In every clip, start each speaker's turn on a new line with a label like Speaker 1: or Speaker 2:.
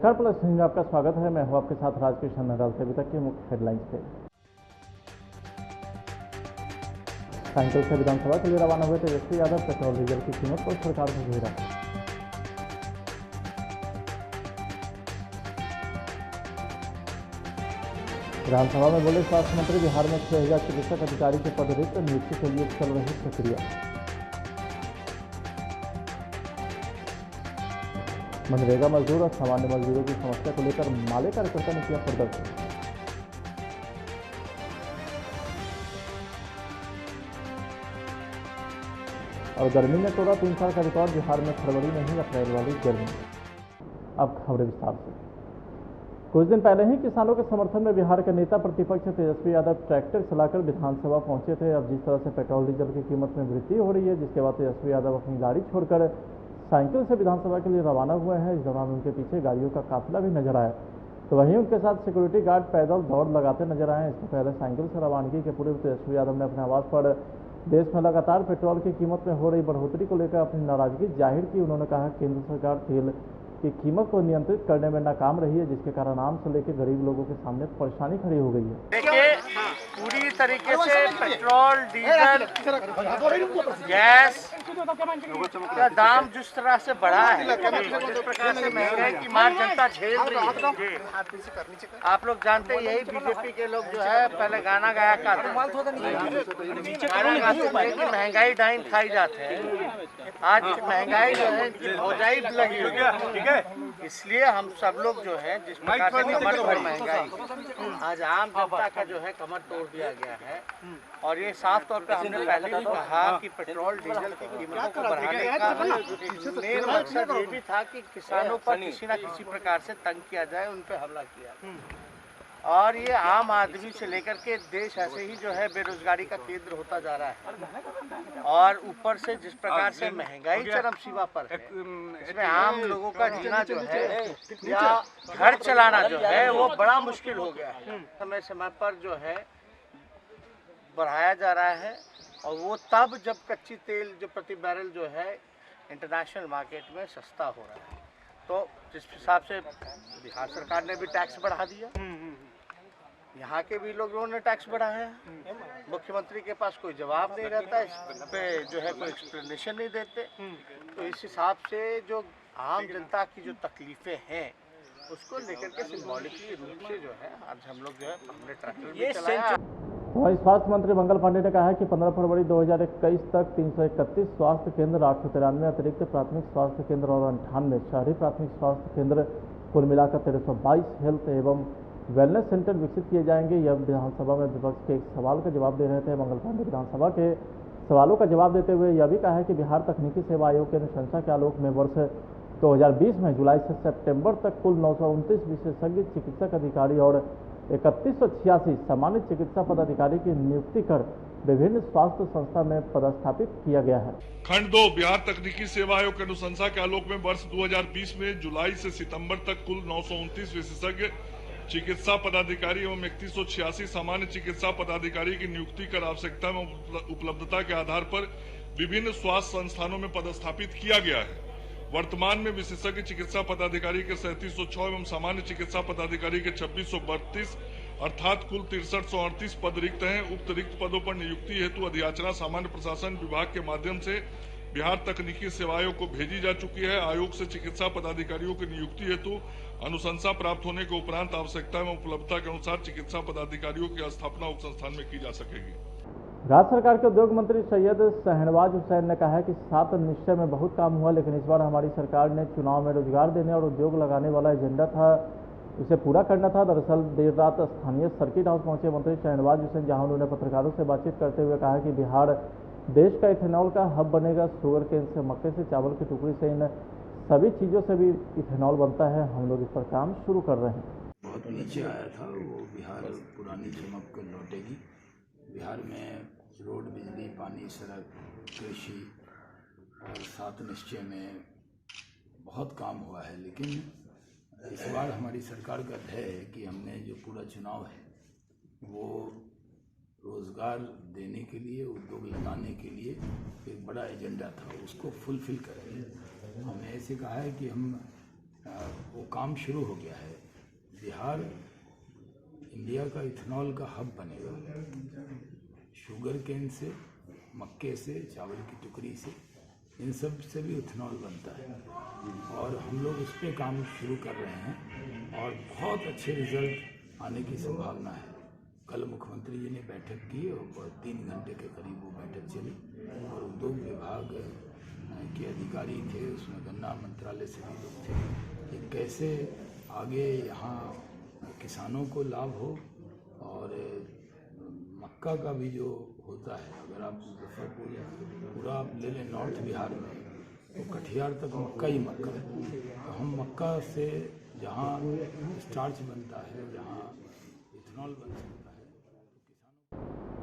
Speaker 1: नमस्कार, plus news में आपका स्वागत है। मैं हूं आपके साथ राजकिशन नगल। अभी तक की मुख्य हेडलाइंस पे। साइकिल से विधानसभा के लिए रवाना हुए तेजस्वी यादव, पेट्रोल डीजल की कीमत पर सरकार को घेरा। विधानसभा में बोले स्वास्थ्य मंत्री, बिहार में 6000 चिकित्सक अधिकारी के पद रिक्त, नियुक्ति के लिए चल रही प्रक्रिया। मनरेगा मजदूर और सामान्य मजदूरों की समस्या को लेकर माले कार्यकर्ता ने किया प्रदर्शन। और गर्मी ने तोड़ा 3 साल का रिकॉर्ड, बिहार में फरवरी में ही अप्रैल वाली गर्मी। अब खबरें विस्तार से। कुछ दिन पहले ही किसानों के समर्थन में बिहार के नेता प्रतिपक्ष तेजस्वी यादव ट्रैक्टर चलाकर विधानसभा पहुंचे थे। अब जिस तरह से पेट्रोल डीजल की कीमत में वृद्धि हो रही है, जिसके बाद तेजस्वी यादव अपनी गाड़ी छोड़कर साइकिल से विधानसभा के लिए रवाना हुए हैं। इस दौरान उनके पीछे गाड़ियों का काफिला भी नजर आया, तो वहीं उनके साथ सिक्योरिटी गार्ड पैदल दौड़ लगाते नजर आए। इससे पहले साइकिल से रवानगी के पूर्व तेजस्वी यादव ने अपने आवास पर देश में लगातार पेट्रोल की कीमत में हो रही बढ़ोतरी को लेकर अपनी नाराजगी जाहिर की। उन्होंने कहा केंद्र सरकार तेल की कीमत को नियंत्रित करने में नाकाम रही है, जिसके कारण आम से लेकर गरीब लोगों के सामने परेशानी खड़ी हो गई है।
Speaker 2: देखिए, पूरी तरीके से पेट्रोल, डीजल, गैस का दाम जिस तरह से बढ़ा है, जिस प्रकार से महंगाई की मार जनता झेल रही है। आप लोग जानते हैं, यही बीजेपी के लोग जो है पहले गाना गाया करते थे कि महंगाई डाइन खाई जाते हैं। आज महंगाई जो है इनकी भौजाई लगी हुई है। इसलिए हम सब लोग जो है जिस प्रकार से कमर तोड़ महंगाई, आज आम जनता का जो है कमर तोड़ दिया गया है। और ये साफ तौर पे हमने पहले भी कहा कि पेट्रोल डीजल की कीमतों को बढ़ाने का मेन मकसद ये भी था कि किसानों पर किसी न किसी प्रकार से तंग किया जाए, उन पर हमला किया। और ये आम आदमी से लेकर के देश ऐसे ही जो है बेरोजगारी का केंद्र होता जा रहा है। और ऊपर से जिस प्रकार से महंगाई चरम सीमा पर है, इसमें आम लोगों का जीना जो है या घर चलाना जो है वो बड़ा मुश्किल हो गया है। समय समय पर जो है बढ़ाया जा रहा है, और वो तब जब कच्ची तेल जो प्रति बैरल जो है इंटरनेशनल मार्केट में सस्ता हो रहा है। तो जिस हिसाब से बिहार सरकार ने भी टैक्स बढ़ा दिया, यहाँ के भी लोगों ने टैक्स बढ़ाया है। मुख्यमंत्री के पास कोई जवाब नहीं रहता, इस पे जो है कोई एक्सप्लेनेशन नहीं देते। तो इस हिसाब से जो आम जनता की जो तकलीफें हैं उसको लेकर के सिंबॉलिकली रूप से जो है आज हम लोग जो है हमने ट्रैक्टर भी चलाया।
Speaker 1: वहीं स्वास्थ्य मंत्री मंगल पांडे ने कहा है कि 15 फरवरी 2021 तक 331 स्वास्थ्य केंद्र, 893 अतिरिक्त प्राथमिक स्वास्थ्य केंद्र और 98 शहरी प्राथमिक स्वास्थ्य केंद्र, कुल मिलाकर 1322 हेल्थ एवं वेलनेस सेंटर विकसित किए जाएंगे। यह विधानसभा में विपक्ष के एक सवाल का जवाब दे रहे थे। मंगल पांडे विधानसभा के सवालों का जवाब देते हुए यह भी कहा है कि बिहार तकनीकी सेवा आयोग की अनुशंसा के आलोक में वर्ष 2020 में जुलाई से सितंबर तक कुल 929 विशेषज्ञ चिकित्सक अधिकारी और 3186 सामान्य चिकित्सा पदाधिकारी की नियुक्ति कर विभिन्न स्वास्थ्य संस्था में पदस्थापित किया गया है।
Speaker 3: खंड 2 बिहार तकनीकी सेवा आयोग की अनुशंसा के आलोक में वर्ष 2020 में जुलाई से सितंबर तक कुल 929 विशेषज्ञ चिकित्सा पदाधिकारी एवं 3186 सामान्य चिकित्सा पदाधिकारी की नियुक्ति कर आवश्यकता में उपलब्धता के आधार पर विभिन्न स्वास्थ्य संस्थानों में पदस्थापित किया गया है। वर्तमान में विशेषज्ञ चिकित्सा पदाधिकारी के 3706 एवं सामान्य चिकित्सा पदाधिकारी के 2632 अर्थात कुल 6338 पद रिक्त हैं। उक्त रिक्त पदों पर नियुक्ति हेतु अधियाचना सामान्य प्रशासन विभाग के माध्यम से बिहार तकनीकी सेवा आयोग को भेजी जा चुकी है। आयोग से चिकित्सा पदाधिकारियों की नियुक्ति हेतु अनुशंसा प्राप्त होने के उपरांत आवश्यकता एवं उपलब्धता के अनुसार चिकित्सा पदाधिकारियों की स्थापना उक्त संस्थान में की जा सकेगी।
Speaker 1: राज्य सरकार के उद्योग मंत्री सैयद शहनवाज हुसैन ने कहा है कि 7 निश्चय में बहुत काम हुआ, लेकिन इस बार हमारी सरकार ने चुनाव में रोजगार देने और उद्योग लगाने वाला एजेंडा था, उसे पूरा करना था। दरअसल देर रात स्थानीय सर्किट हाउस पहुंचे मंत्री शहनवाज हुसैन, जहां उन्होंने पत्रकारों से बातचीत करते हुए कहा कि बिहार देश का इथेनॉल का हब बनेगा। शुगर केन से, मक्के से, चावल की टुकड़ी से, इन सभी चीज़ों से भी इथेनॉल बनता है। हम लोग इस पर काम शुरू कर रहे हैं।
Speaker 4: बहुत नीचे आया था वो, बिहार पुरानी चमक को लौटेगी। बिहार में रोड, बिजली, पानी, सड़क, कृषि और 7 निश्चय में बहुत काम हुआ है। लेकिन इस बार हमारी सरकार का ध्येय है कि हमने जो पूरा चुनाव है वो रोज़गार देने के लिए, उद्योग लगाने के लिए एक बड़ा एजेंडा था, उसको फुलफिल करेंगे। हमने ऐसे कहा है कि हम वो काम शुरू हो गया है। बिहार इंडिया का इथेनॉल का हब बनेगा। शुगर केन से, मक्के से, चावल की टुकड़ी से, इन सब से भी इथेनॉल बनता है और हम लोग उस पर काम शुरू कर रहे हैं और बहुत अच्छे रिजल्ट आने की संभावना है। कल मुख्यमंत्री जी ने बैठक की और 3 घंटे के करीब वो बैठक चली और उद्योग विभाग के अधिकारी थे, उसमें गन्ना मंत्रालय से भी लोग थे कि कैसे आगे यहाँ किसानों को लाभ हो। और मक्का का भी जो होता है, अगर आप मुजफ्फरपुर पूरा आप ले लें नॉर्थ बिहार में, तो कटिहार तक मक्का ही मक्का है। तो हम मक्का से जहाँ स्टार्च बनता है, जहाँ इथेनॉल बन सकता है,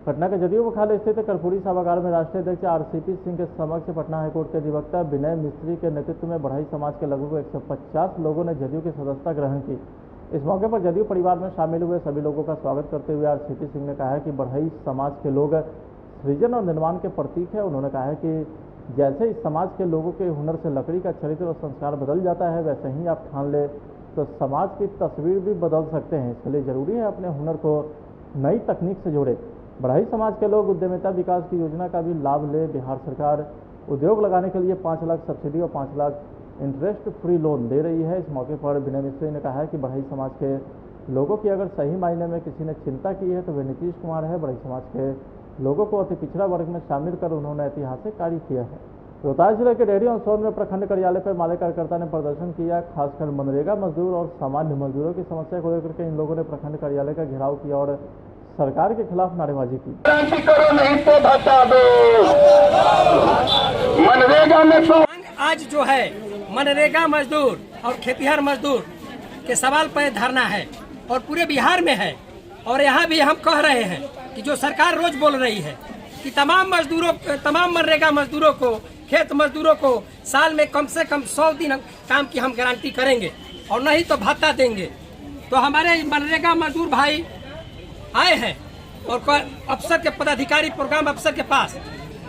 Speaker 1: पटना के जदयू मुख्यालय स्थित कर्पूरी सभागार में राष्ट्रीय अध्यक्ष आरसीपी सिंह के समक्ष पटना हाईकोर्ट के अधिवक्ता विनय मिस्त्री के नेतृत्व में बढ़ई समाज के लगभग 150 लोगों ने जदयू की सदस्यता ग्रहण की। इस मौके पर जदयू परिवार में शामिल हुए सभी लोगों का स्वागत करते हुए आरसीपी सिंह ने कहा है कि बढ़ई समाज के लोग सृजन और निर्माण के प्रतीक है। उन्होंने कहा है कि जैसे इस समाज के लोगों के हुनर से लकड़ी का चरित्र और संस्कार बदल जाता है, वैसे ही आप ठान ले तो समाज की तस्वीर भी बदल सकते हैं। इसके लिए जरूरी है अपने हुनर को नई तकनीक से जोड़े। बढ़ई समाज के लोग उद्यमिता विकास की योजना का भी लाभ ले। बिहार सरकार उद्योग लगाने के लिए 5 लाख सब्सिडी और 5 लाख इंटरेस्ट फ्री लोन दे रही है। इस मौके पर विनय मिश्री ने कहा है कि बढ़ई समाज के लोगों की अगर सही मायने में किसी ने चिंता की है तो वे नीतीश कुमार है। बढ़ई समाज के लोगों को अति पिछड़ा वर्ग में शामिल कर उन्होंने ऐतिहासिक कार्य किया है। रोहतास जिले के डेहरी और सोन में प्रखंड कार्यालय पर माले कार्यकर्ता ने प्रदर्शन किया। खासकर मनरेगा मजदूर और सामान्य मजदूरों की समस्या को लेकर के इन लोगों ने प्रखंड कार्यालय का घेराव किया और सरकार के खिलाफ नारेबाजी की।
Speaker 5: करो नहीं तो बता दो। मनरेगा में
Speaker 6: आज जो है मनरेगा मजदूर और खेतिहर मजदूर के सवाल पर धरना है और पूरे बिहार में है। और यहाँ भी हम कह रहे हैं कि जो सरकार रोज बोल रही है कि तमाम मनरेगा मजदूरों को, खेत मजदूरों को साल में कम से कम 100 दिन काम की हम गारंटी करेंगे और नहीं तो भत्ता देंगे। तो हमारे मनरेगा मजदूर भाई आए हैं और अफसर के पदाधिकारी, प्रोग्राम अफसर के पास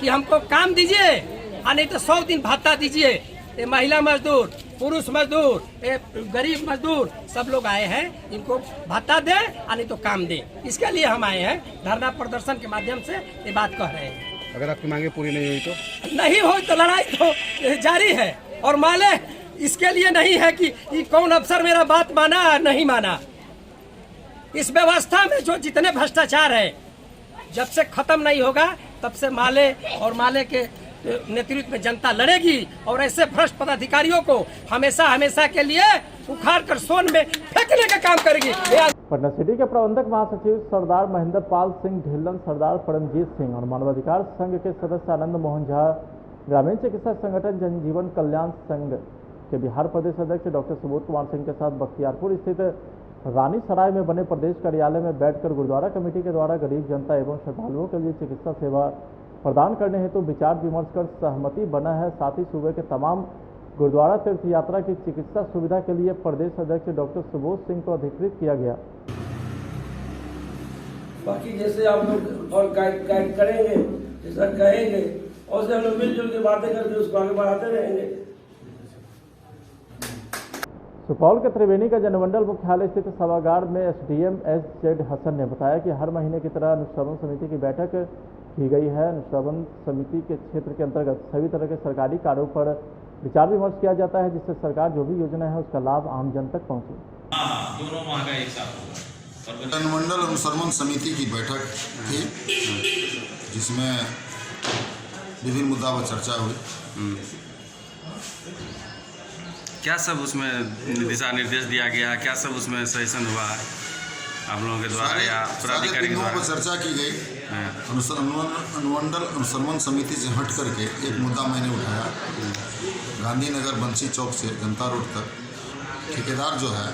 Speaker 6: कि हमको काम दीजिए और नहीं तो 100 दिन भत्ता दीजिए। ये महिला मजदूर, पुरुष मजदूर, गरीब मजदूर सब लोग आए हैं, इनको भत्ता दे और नहीं तो काम दे। इसके लिए हम आए हैं, धरना प्रदर्शन के माध्यम से ये बात कह रहे हैं।
Speaker 7: अगर आपकी मांगे पूरी नहीं हुई तो
Speaker 6: लड़ाई तो जारी है। और माले इसके लिए नहीं है कि कौन अफसर मेरा बात माना नहीं माना। इस व्यवस्था में जो जितने भ्रष्टाचार है, जब से खत्म नहीं होगा तब से माले और माले के नेतृत्व में जनता लड़ेगी और ऐसे भ्रष्ट पदाधिकारियों को हमेशा हमेशा के लिए उखाड़ कर सोन में फेंकने का काम करेगी।
Speaker 1: पटना सिटी के प्रबंधक महासचिव सरदार महेंद्र पाल सिंह ढिल्लन, सरदार परमजीत सिंह और मानवाधिकार संघ के सदस्य आनंद मोहन झा, ग्रामीण चिकित्सा संगठन जनजीवन कल्याण संघ के बिहार प्रदेश अध्यक्ष डॉक्टर सुबोध कुमार सिंह के साथ बख्तियारपुर स्थित रानी सराय में बने प्रदेश कार्यालय में बैठकर गुरुद्वारा कमेटी के द्वारा गरीब जनता एवं श्रद्धालुओं के लिए चिकित्सा सेवा प्रदान करने हेतु विचार विमर्श कर सहमति बना है। साथ ही सूबे के तमाम गुरुद्वारा तीर्थ यात्रा की चिकित्सा सुविधा के लिए प्रदेश अध्यक्ष डॉक्टर सुबोध सिंह को अधिकृत किया गया।
Speaker 8: बाकी जैसे आप लोग और गाइड करेंगे, जैसा कहेंगे, और से हम लोग मिलजुल के बातें करके उसको आगे बढ़ाते रहेंगे।
Speaker 1: सुपौल के त्रिवेणी का जनमंडल मुख्यालय स्थित सभागार में एसडीएम एस.जेड. हसन ने बताया कि हर महीने की तरह अनुश्रवण समिति की बैठक की गई है। अनुश्रवण समिति के क्षेत्र के अंतर्गत सभी तरह के सरकारी कार्यों पर विचार विमर्श किया जाता है, जिससे सरकार जो भी योजना है उसका लाभ आम जन तक पहुंचे।
Speaker 9: दोनों माह का एक साथ जनमंडल अनुश्रवण समिति की बैठक थी, जिसमें विभिन्न मुद्दा पर चर्चा हुई।
Speaker 7: क्या सब उसमें दिशा निर्देश दिया गया है, क्या सब उसमें सजेशन हुआ है आप लोगों के द्वारा या पदाधिकारी के द्वारा?
Speaker 9: चर्चा की गई। अनुमंडल अनुश्रवण समिति से हट करके एक मुद्दा मैंने उठाया। गांधीनगर बंसी चौक से जनता रोड तक ठेकेदार जो है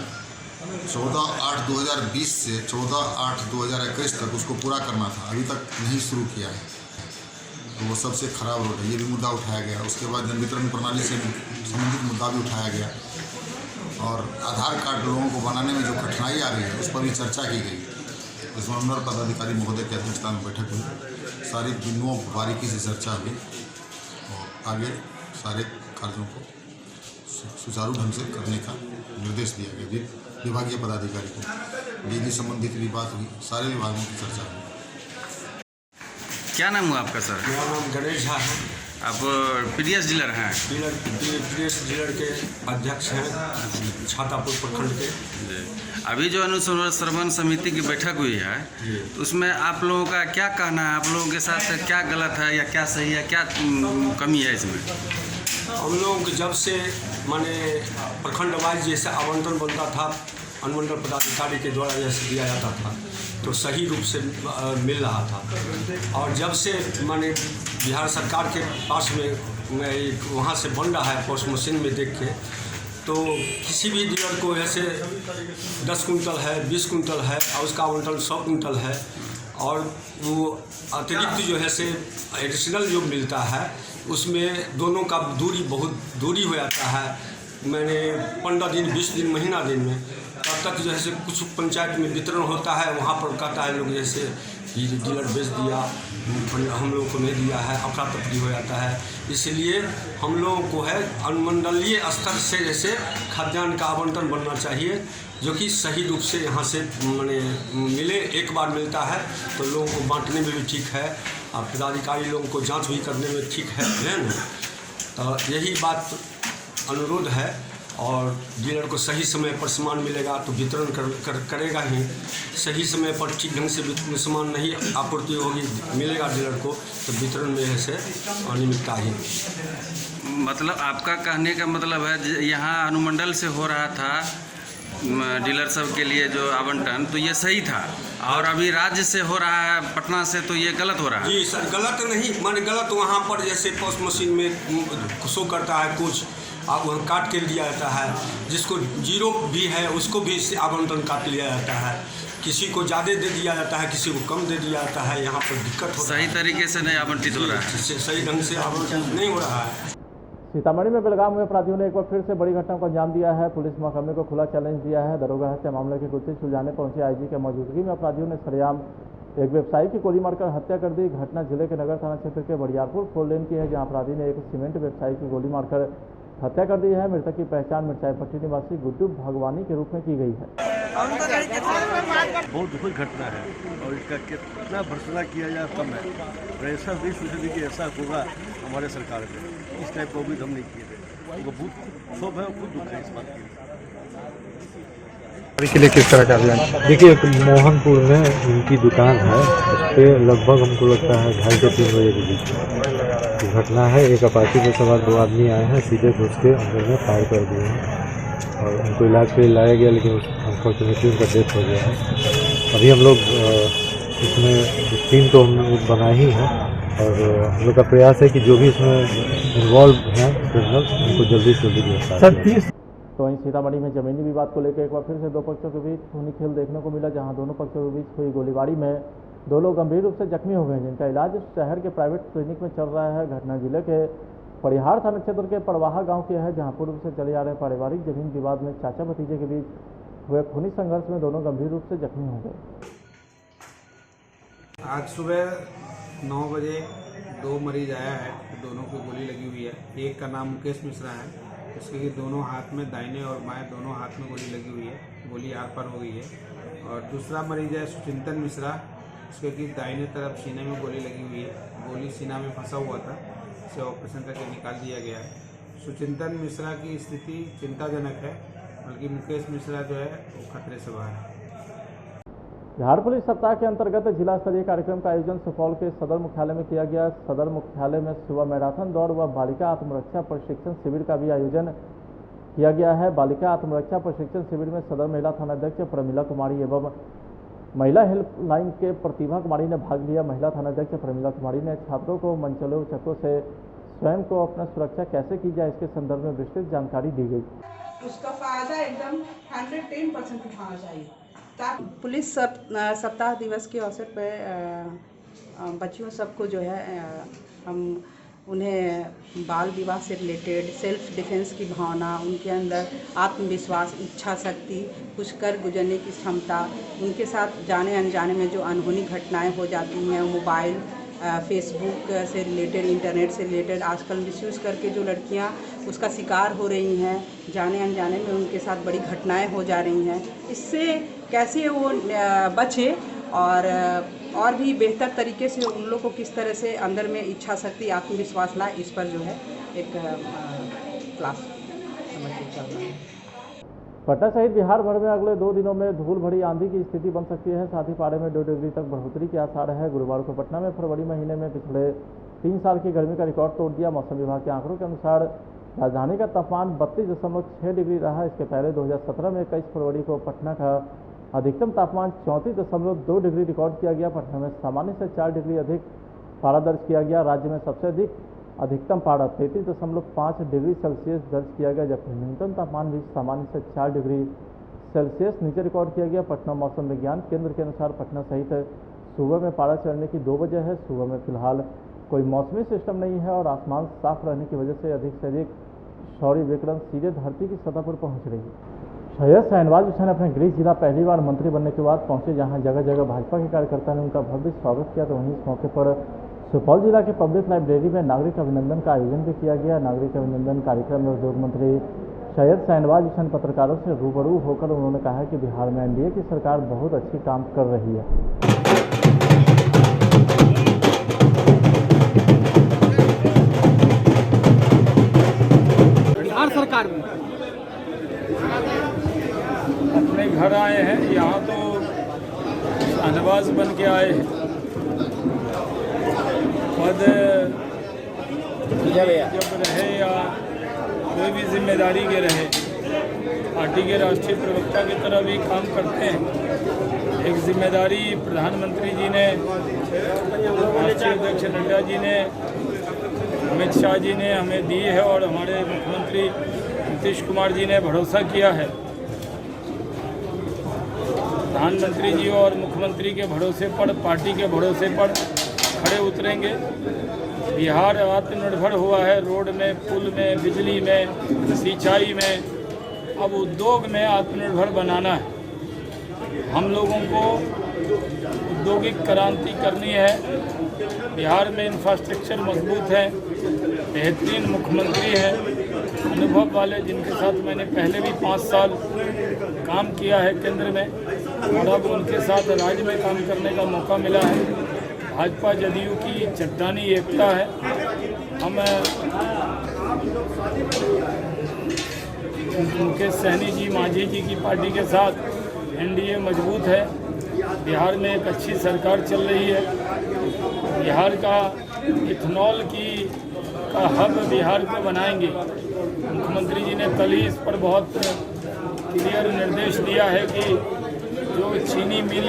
Speaker 9: 14/8/2020 से 14/8/2021 तक उसको पूरा करना था, अभी तक नहीं शुरू किया है। तो वो सबसे खराब रोड है, ये भी मुद्दा उठाया गया। उसके बाद जन वितरण प्रणाली से संबंधित मुद्दा भी उठाया गया और आधार कार्ड लोगों को बनाने में जो कठिनाई आ रही है उस पर भी चर्चा की गई। इसमें मंडल पदाधिकारी महोदय की अध्यक्षता में बैठक हुई, सारी बिंदुओं बारीकी से चर्चा हुई और आगे सारे कार्यों को सुचारू ढंग से करने का निर्देश दिया गया विभागीय पदाधिकारी को। बिजली संबंधित भी बात हुई, सारे विभागों की चर्चा हुई।
Speaker 7: क्या नाम हुआ आपका सर?
Speaker 8: मेरा नाम गणेश झा है।
Speaker 7: आप पीडीएस डीलर हैं?
Speaker 8: पीडीएस डीलर के अध्यक्ष हैं छातापुर प्रखंड के।
Speaker 7: अभी जो अनुश्रवण समिति की बैठक हुई है तो उसमें आप लोगों का क्या कहना है? आप लोगों के साथ क्या गलत है या क्या सही है, क्या कमी है इसमें?
Speaker 8: हम लोगों को जब से माने प्रखंड वाइज जैसे आवंटन बनता था अनुमंडल पदाधिकारी के द्वारा जैसे दिया जाता था तो सही रूप से मिल रहा था। और जब से माने बिहार सरकार के पास में वहाँ से बन रहा है पोस्ट मशीन में देख के, तो किसी भी डीलर को ऐसे 10 कुंटल है, 20 कुंटल है और उसका आवंटन 100 कुंटल है और वो अतिरिक्त जो है से एडिशनल जो मिलता है उसमें दोनों का बहुत दूरी हो जाता है। मैंने 15 दिन, 20 दिन, महीना दिन में तब तक जो है से कुछ पंचायत में वितरण होता है, वहाँ पर कहता है लोग जैसे डीलर बेच दिया, हम लोगों को नहीं दिया है, अफरा तफरी हो जाता है। इसलिए हम लोगों को है अनुमंडलीय स्तर से जैसे खाद्यान्न का आवंटन बनना चाहिए जो कि सही रूप से यहाँ से माने मिले। एक बार मिलता है तो लोगों को बांटने में भी ठीक है और पदाधिकारी लोगों को जांच भी करने में ठीक है ना। तो यही बात अनुरोध है और डीलर को सही समय पर सामान मिलेगा तो वितरण करेगा ही। सही समय पर ठीक ढंग से सामान नहीं आपूर्ति होगी मिलेगा डीलर को तो वितरण में से अनियमितता ही।
Speaker 7: मतलब आपका कहने का मतलब है यहाँ अनुमंडल से हो रहा था डीलर सब के लिए जो आवंटन तो ये सही था और अभी राज्य से हो रहा है पटना से तो ये गलत हो रहा है?
Speaker 8: जी सर, गलत नहीं माने गलत वहाँ पर जैसे पोस्ट मशीन में शो करता है कुछ अब वहाँ काट के लिया जाता है, जिसको जीरो भी है उसको भी आवंटन काट लिया जाता है, किसी को ज़्यादा दे दिया जाता है, किसी को कम दे दिया जाता है। यहाँ पर दिक्कत हो
Speaker 7: सही तरीके से नहीं आवंटित हो रहा है,
Speaker 8: सही ढंग से आवंटन नहीं हो रहा है।
Speaker 1: सीतामढ़ी में बेलगाम हुए अपराधियों ने एक बार फिर से बड़ी घटना को अंजाम दिया है। पुलिस महकमे को खुला चैलेंज दिया है। दरोगा हत्या मामले की गुत्थी सुलझाने पहुंचे आईजी के मौजूदगी में अपराधियों ने सरेआम एक व्यवसायी की गोली मारकर हत्या कर दी। घटना जिले के नगर थाना क्षेत्र के बड़ियारपुर 4 लेन की है, जहां अपराधी ने एक सीमेंट व्यवसायी की गोली मारकर हत्या कर दी है। मृतक की पहचान मिर्चाईपट्टी निवासी गुड्डू भगवानी के रूप में की गई है।
Speaker 10: बहुत दुखद घटना है और इसका कितना भर्त्सना किया जाए कम है। ऐसा नहीं सोचा कि ऐसा होगा हमारे सरकार में, इस टाइप को भी हम नहीं किए थे। उनको बहुत शोभ है और खुद दुख है इस बात
Speaker 11: के लिए। किस तरह का अभियान? देखिए, मोहनपुर में उनकी दुकान है, उस पर लगभग हमको लगता है 2:30 से 3 बजे के बीच की घटना है। एक अपाची में सवार 2 आदमी आए हैं, सीधे घुस के अंदर में फायर कर दिए हैं और उनको इलाज के लिए लाया गया, लेकिन अनफॉर्चुनेटली उनका डेथ हो गया है। अभी हम लोग इसमें टीम तो हम लोग बनाए ही हैं और हम लोग का प्रयास है कि जो भी इसमें इन्वॉल्व हैं क्रिमिनल उनको जल्दी से जल्दी गिरफ्तार।
Speaker 1: तो वहीं सीतामढ़ी में जमीनी विवाद को लेकर एक बार फिर से दो पक्षों के बीच खूनी खेल देखने को मिला, जहां दोनों पक्षों के बीच हुई गोलीबारी में 2 लोग गंभीर रूप से जख्मी हो गए, जिनका इलाज शहर के प्राइवेट क्लिनिक में चल रहा है। घटना जिले के परिहार थाना क्षेत्र के पड़वाहा गांव की है, जहां पूर्व से चले आ रहे पारिवारिक जमीन विवाद में चाचा भतीजे के बीच हुए खूनी संघर्ष में दोनों गंभीर रूप से जख्मी हो गए।
Speaker 12: आज सुबह 9 बजे 2 मरीज आया है, दोनों को गोली लगी हुई है। एक का नाम मुकेश मिश्रा है, इसके दोनों हाथ में दाहिने और बाएं दोनों हाथ में गोली लगी हुई है, गोली आर पार हो गई है। और दूसरा मरीज है सुचिंतन मिश्रा, इसके की दाहिने तरफ सीने में गोली लगी हुई है, गोली सीना में फंसा हुआ था, इसे ऑपरेशन करके निकाल दिया गया है। सुचिंतन मिश्रा की स्थिति चिंताजनक है, बल्कि मुकेश मिश्रा जो है वो खतरे से बाहर है।
Speaker 1: बिहार पुलिस सप्ताह के अंतर्गत जिला स्तरीय कार्यक्रम का आयोजन सुपौल के सदर मुख्यालय में किया गया। सदर मुख्यालय में सुबह मैराथन दौड़ व बालिका आत्मरक्षा प्रशिक्षण शिविर का भी आयोजन किया गया है। बालिका आत्मरक्षा प्रशिक्षण शिविर में सदर महिला थानाध्यक्ष प्रमिला कुमारी एवं महिला हेल्पलाइन के प्रतिभा कुमारी ने भाग लिया। महिला थानाध्यक्ष प्रमिला कुमारी ने छात्रों को मनचले उचकों से स्वयं को अपना सुरक्षा कैसे की जाए इसके संदर्भ में विस्तृत जानकारी दी गई।
Speaker 13: उसका फायदा एकदम 110% उठाना चाहिए। पुलिस सप्ताह दिवस के अवसर पर बच्चियों सबको जो है हम उन्हें बाल विवाह से रिलेटेड सेल्फ डिफेंस की भावना, उनके अंदर आत्मविश्वास, इच्छा शक्ति, कुछ कर गुजरने की क्षमता, उनके साथ जाने अनजाने में जो अनहोनी घटनाएं हो जाती हैं, मोबाइल फेसबुक से रिलेटेड, इंटरनेट से रिलेटेड आजकल मिसयूज़ करके जो लड़कियां उसका शिकार हो रही हैं, जाने अनजाने में उनके साथ बड़ी घटनाएं हो जा रही हैं। इससे कैसे वो बचे और भी बेहतर तरीके से उन लोग को किस तरह से अंदर में इच्छा शक्ति, आत्मविश्वास लाए, इस पर जो है एक क्लास समझ चल रहा है।
Speaker 1: पटना सहित बिहार भर में अगले 2 दिनों में धूल भरी आंधी की स्थिति बन सकती है। साथ ही पारे में 2 डिग्री तक बढ़ोतरी के आसार है। गुरुवार को पटना में फरवरी महीने में पिछले 3 साल की गर्मी का रिकॉर्ड तोड़ दिया। मौसम विभाग के आंकड़ों के अनुसार राजधानी का तापमान 32.6 डिग्री रहा। इसके पहले 2017 में 21 फरवरी को पटना का अधिकतम तापमान 34.2 डिग्री रिकॉर्ड किया गया। पटना में सामान्य से 4 डिग्री अधिक पारा दर्ज किया गया। राज्य में सबसे अधिक अधिकतम पारा 33.5 डिग्री सेल्सियस दर्ज किया गया, जबकि न्यूनतम तापमान भी सामान्य से 4 डिग्री सेल्सियस नीचे रिकॉर्ड किया गया। पटना मौसम विज्ञान केंद्र के अनुसार पटना सहित सूबे में पारा चढ़ने की 2 वजह है। सूबे में फिलहाल कोई मौसमी सिस्टम नहीं है और आसमान साफ रहने की वजह से अधिक सौर्य विकिरण सीधे धरती की सतह पर पहुँच रही है। सैयद शाहनवाज हुसैन अपने गृह जिला पहली बार मंत्री बनने के बाद पहुंचे, जहां जगह जगह भाजपा के कार्यकर्ता ने उनका भव्य स्वागत किया। तो वहीं इस मौके पर सुपौल जिला के पब्लिक लाइब्रेरी में नागरिक अभिनंदन का आयोजन भी किया गया। नागरिक अभिनंदन कार्यक्रम में उद्योग मंत्री सैयद शाहनवाज हुसैन पत्रकारों से रूबरू होकर उन्होंने कहा कि बिहार में एनडीए की सरकार बहुत अच्छी काम कर रही है।
Speaker 14: बिहार सरकार में अपने घर आए हैं, यहाँ तो शाहनवाज बन के आए हैं। पद जब रहे या कोई भी जिम्मेदारी के रहे, पार्टी के राष्ट्रीय प्रवक्ता की तरह भी काम करते हैं। एक जिम्मेदारी प्रधानमंत्री जी ने, राष्ट्रीय अध्यक्ष नड्डा जी ने, अमित शाह जी ने हमें दी है और हमारे मुख्यमंत्री नीतीश कुमार जी ने भरोसा किया है। प्रधानमंत्री जी और मुख्यमंत्री के भरोसे पर, पार्टी के भरोसे पर खड़े उतरेंगे। बिहार आत्मनिर्भर हुआ है, रोड में, पुल में, बिजली में, सिंचाई में। अब उद्योग में आत्मनिर्भर बनाना है। हम लोगों को औद्योगिक क्रांति करनी है। बिहार में इंफ्रास्ट्रक्चर मजबूत है, बेहतरीन मुख्यमंत्री है, अनुभव वाले, जिनके साथ मैंने पहले भी 5 साल काम किया है केंद्र में, और अब उनके साथ राज्य में काम करने का मौका मिला है। भाजपा जदयू की चट्टानी एकता है। हम मुकेश सहनी जी, मांझी जी की पार्टी के साथ एनडीए मजबूत है। बिहार में एक अच्छी सरकार चल रही है। बिहार का इथेनॉल का हब बिहार को बनाएंगे। मुख्यमंत्री जी ने कल ही इस पर बहुत क्लियर निर्देश दिया है कि जो चीनी मिल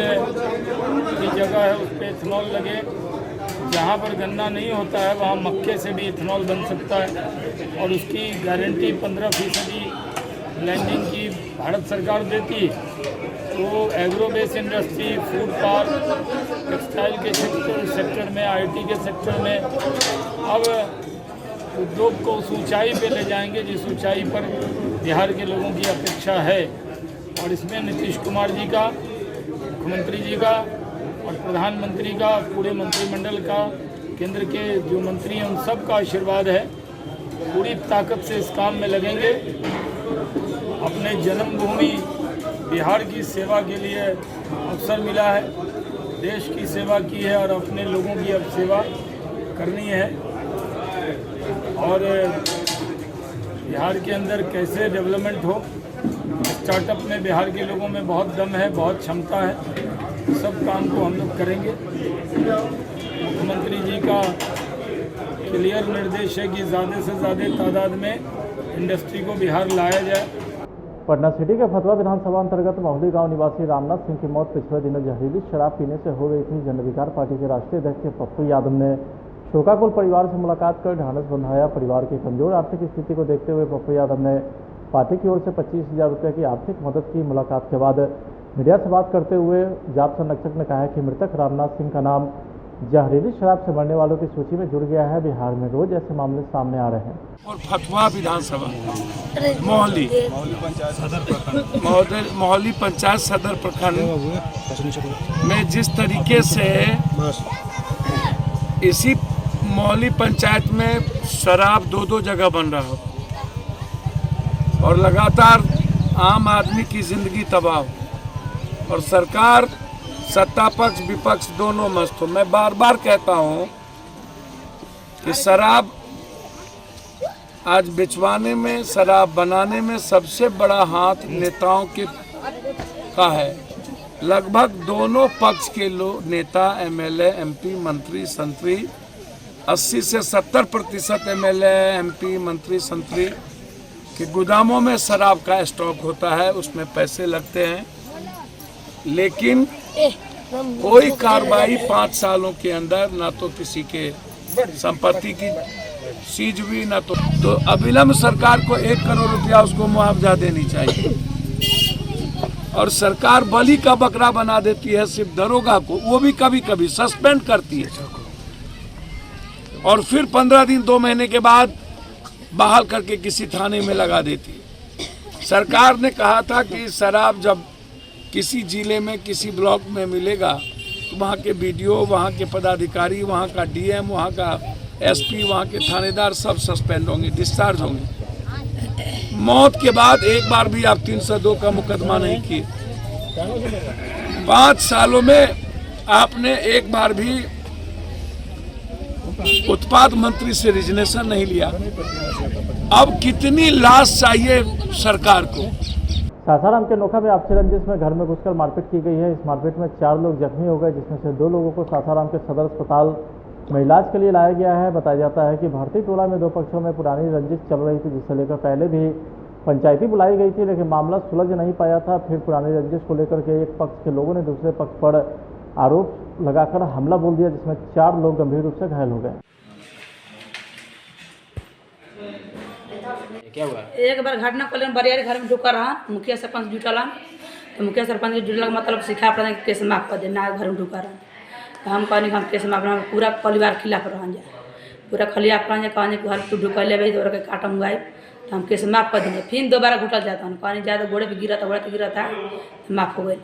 Speaker 14: की जगह है उस पर इथेनॉल लगे। जहाँ पर गन्ना नहीं होता है वहाँ मक्के से भी इथेनॉल बन सकता है और उसकी गारंटी 15% लैंडिंग की भारत सरकार देती है। तो agro base industry, food park, textile के सेक्टर में, आईटी के सेक्टर में अब उद्योग को उस ऊंचाई पे ले जाएंगे जिस ऊंचाई पर बिहार के लोगों की अपेक्षा है। और इसमें नीतीश कुमार जी का, मुख्यमंत्री जी का और प्रधानमंत्री का, पूरे मंत्रिमंडल का, केंद्र के जो मंत्री हैं उन सब का आशीर्वाद है। पूरी ताकत से इस काम में लगेंगे। अपने जन्मभूमि बिहार की सेवा के लिए अवसर मिला है, देश की सेवा की है और अपने लोगों की अब सेवा करनी है। और बिहार के अंदर कैसे डेवलपमेंट हो, स्टार्टअप में बिहार के लोगों में बहुत दम है, बहुत क्षमता है। सब काम को हम लोग करेंगे। मुख्यमंत्री जी का क्लियर निर्देश है कि ज़्यादा से ज़्यादा तादाद में इंडस्ट्री को बिहार लाया जाए।
Speaker 1: पटना सिटी के फतवा विधानसभा अंतर्गत मोहली गांव निवासी रामनाथ सिंह की मौत पिछले दिनों जहरीली शराब पीने से हो गई थी। जन अधिकार पार्टी के राष्ट्रीय अध्यक्ष पप्पू यादव ने शोकाकुल परिवार से मुलाकात कर ढांढस बंधाया। परिवार की कमजोर आर्थिक स्थिति को देखते हुए पप्पू यादव ने पार्टी की ओर से 25,000 रुपये की आर्थिक मदद की। मुलाकात के बाद मीडिया से बात करते हुए जाप संरक्षक ने कहा कि मृतक रामनाथ सिंह का नाम जहरीली शराब से मरने वालों की सूची में जुड़ गया है। बिहार में रोज ऐसे मामले सामने आ रहे हैं।
Speaker 14: और फतवा विधानसभा मोहली पंचायत सदर प्रखंड में जिस तरीके से इसी मोहल्ली पंचायत में शराब 2-2 जगह बन रहा हो और लगातार आम आदमी की ज़िंदगी तबाह हो और सरकार सत्ता पक्ष विपक्ष दोनों मस्त हो। मैं बार बार कहता हूँ कि शराब आज बिचवाने में, शराब बनाने में सबसे बड़ा हाथ नेताओं का है। लगभग दोनों पक्ष के लोग, नेता, एमएलए, एमपी, मंत्री, संतरी, 80 से 70% एमएलए, एमपी, मंत्री, संतरी के गोदामों में शराब का स्टॉक होता है, उसमें पैसे लगते हैं, लेकिन कोई कार्रवाई 5 सालों के अंदर ना तो किसी के संपत्ति की सीज हुई, ना तो अविलंब सरकार को 1 करोड़ रुपया उसको मुआवजा देनी चाहिए। और सरकार बलि का बकरा बना देती है सिर्फ दरोगा को, वो भी कभी कभी सस्पेंड करती है और फिर 15 दिन 2 महीने के बाद बहाल करके किसी थाने में लगा देती है। सरकार ने कहा था कि शराब जब किसी जिले में, किसी ब्लॉक में मिलेगा तो वहाँ के बीडीओ, वहाँ के पदाधिकारी, वहाँ का डीएम, वहाँ का एसपी, वहाँ के थानेदार सब सस्पेंड होंगे, डिस्चार्ज होंगे। मौत के बाद एक बार भी आप 302 का मुकदमा नहीं किए। 5 सालों में आपने एक बार भी उत्पाद मंत्री से रिजनेशन नहीं लिया। अब कितनी लाश चाहिए सरकार को?
Speaker 1: सासाराम के नोखा में आपसी रंजिश में घर में घुसकर मारपीट की गई है। इस मारपीट में 4 लोग जख्मी हो गए, जिसमें से 2 लोगों को सासाराम के सदर अस्पताल में इलाज के लिए लाया गया है। बताया जाता है कि भर्ती टोला में 2 पक्षों में पुरानी रंजिश चल रही थी, जिसे लेकर पहले भी पंचायती बुलाई गई थी, लेकिन मामला सुलझ नहीं पाया था। फिर पुरानी रंजिश को लेकर के एक पक्ष के लोगों ने दूसरे पक्ष पर आरोप लगाकर हमला बोल दिया, जिसमें 4 लोग गंभीर रूप से घायल हो गए।
Speaker 15: क्या हुआ?
Speaker 16: एक बार घटना को लेकर बरियारी घर में ढुका रहा, मुखिया सरपंच जुटला, तो मुखिया सरपंच के जुटला मतलब सिखा पड़ा कि केस माफ कर दे, ना घर में ढुका रहा। तो हम कहने हम केस माफ, पूरा परिवार खिलाफ रह जाए, पूरा खिलाफ रह जाए, कहने घर तू ढुका ले तो काटा मुआई, तो हम केस माफ कर देंगे। फिर दोबारा घुटल जाता हूँ, कहने ज़्यादा घोड़े पर गिरा था, तो माफ हो गई।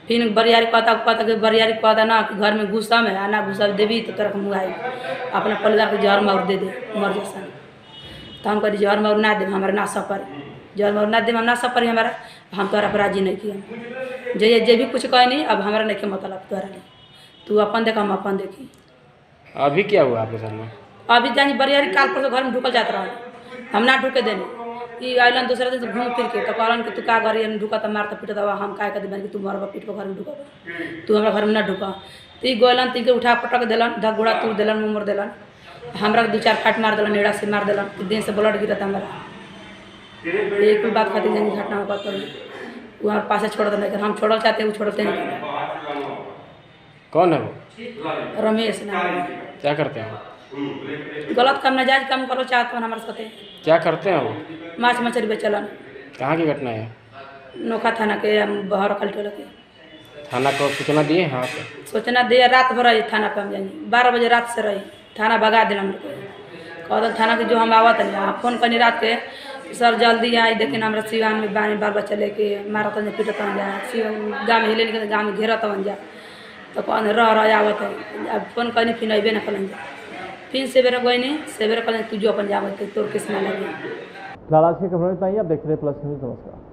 Speaker 16: फिर बरियारी कहता कि बरियारी कहता ना कि घर में घुसा में ना घुसा देवी तो तरह मुआई, अपना परिवार को जहर मार दे मर जैसा। तो हम कही जहर मार ना दे, हमारा ना सफर, जहर मार ना दे, हम ना सफर हमारा, हम तोरा पर राजी नहीं किया। जे भी कुछ कहे नहीं, अब हमारा नहीं मतलब तोरा नहीं, तू अपन देख हम अपन देखी।
Speaker 15: अभी क्या हुआ आपके साथ में?
Speaker 16: अभी जानी बरियारी काल पर तो घर में ढुकल जाता रहा, हम ना ढुके देने कि आइलन दूसरे दिन घूम फिर के, तो कहलन कि तू का घर ढुका तो मारता पीटा दवा, हम का कर कि तू मरबा पीट को घर में ढुका, तू हमारा घर में ना ढुका। तो गोलन तीन के उठा पटक दिलन, धगुड़ा तोड़ दिलन, मुँह दिलन, हमरा 2-4 फाट मार दिलन, नेड़ा से मार दिलन, दिन से ब्लड गिरता हमारा। एक बात खातिर जानी घटना होगा तो वो हमारे पास छोड़ देना, हम छोड़ल चाहते हैं वो छोड़ते नहीं।
Speaker 15: कौन है वो?
Speaker 16: रमेश नाम।
Speaker 15: क्या करते हैं?
Speaker 16: गलत काम, नाजायज काम करो चाहते हैं हमारे साथ।
Speaker 15: क्या करते हैं वो?
Speaker 16: माछ मछली बेचलन।
Speaker 15: कहाँ की घटना है?
Speaker 16: नोखा थाना के, बहर कल्टोला के।
Speaker 15: थाना को सूचना दिए? हाँ,
Speaker 16: सूचना दिए, रात भर रही थाना पर, हम जानी 12 बजे रात से रही, थाना भगा दिल हम लोग। कहते थाना के जो हम आवत नहीं, फोन करनी रात के सर जल्दी आई, लेकिन हमारा सिवान में बानी बाल बच्चा लेके मारत पीटत जाए, गाँव में हिले निकल, गाँव में घेरत जा, तो कौन रह आवत है। अब फोन करनी फिर अबे न कलन जा, फिर सेवेरा गई नहीं, सेवेरा कलन तू जो अपन जावत तोर किस्म लगे।
Speaker 1: फिलहाल आज की खबर इतना ही, आप देख रहे प्लस न्यूज़। नमस्कार।